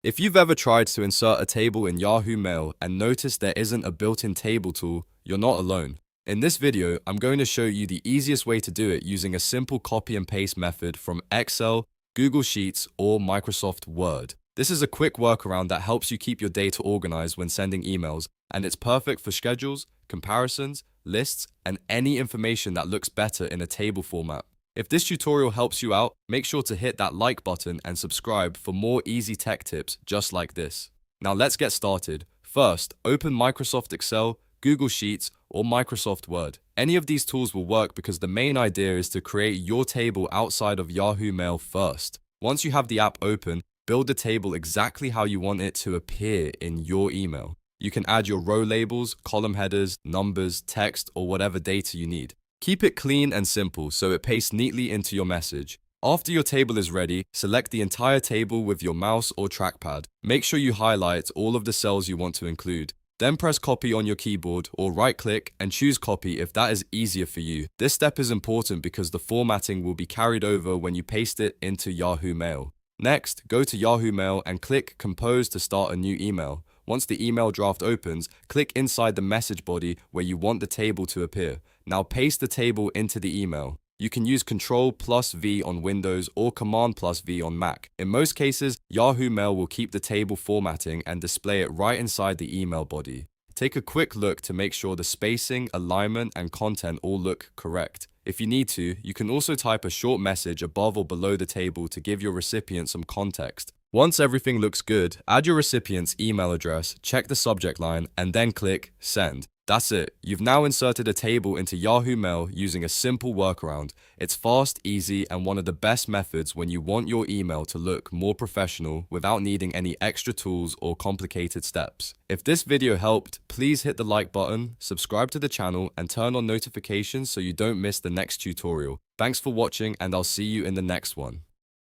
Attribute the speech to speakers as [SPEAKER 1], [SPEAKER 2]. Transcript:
[SPEAKER 1] If you've ever tried to insert a table in Yahoo Mail and noticed there isn't a built-in table tool, you're not alone. In this video, I'm going to show you the easiest way to do it using a simple copy and paste method from Excel, Google Sheets, or Microsoft Word. This is a quick workaround that helps you keep your data organized when sending emails, and it's perfect for schedules, comparisons, lists, and any information that looks better in a table format. If this tutorial helps you out, make sure to hit that like button and subscribe for more easy tech tips just like this. Now let's get started. First, open Microsoft Excel, Google Sheets, or Microsoft Word. Any of these tools will work because the main idea is to create your table outside of Yahoo Mail first. Once you have the app open, build the table exactly how you want it to appear in your email. You can add your row labels, column headers, numbers, text, or whatever data you need. Keep it clean and simple so it pastes neatly into your message. After your table is ready, select the entire table with your mouse or trackpad. Make sure you highlight all of the cells you want to include. Then press copy on your keyboard or right-click and choose copy if that is easier for you. This step is important because the formatting will be carried over when you paste it into Yahoo Mail. Next, go to Yahoo Mail and click Compose to start a new email. Once the email draft opens, click inside the message body where you want the table to appear. Now paste the table into the email. You can use Ctrl+V on Windows or Command+V on Mac. In most cases, Yahoo Mail will keep the table formatting and display it right inside the email body. Take a quick look to make sure the spacing, alignment, and content all look correct. If you need to, you can also type a short message above or below the table to give your recipient some context. Once everything looks good, add your recipient's email address, check the subject line, and then click Send. That's it. You've now inserted a table into Yahoo Mail using a simple workaround. It's fast, easy, and one of the best methods when you want your email to look more professional without needing any extra tools or complicated steps. If this video helped, please hit the like button, subscribe to the channel, and turn on notifications so you don't miss the next tutorial. Thanks for watching, and I'll see you in the next one.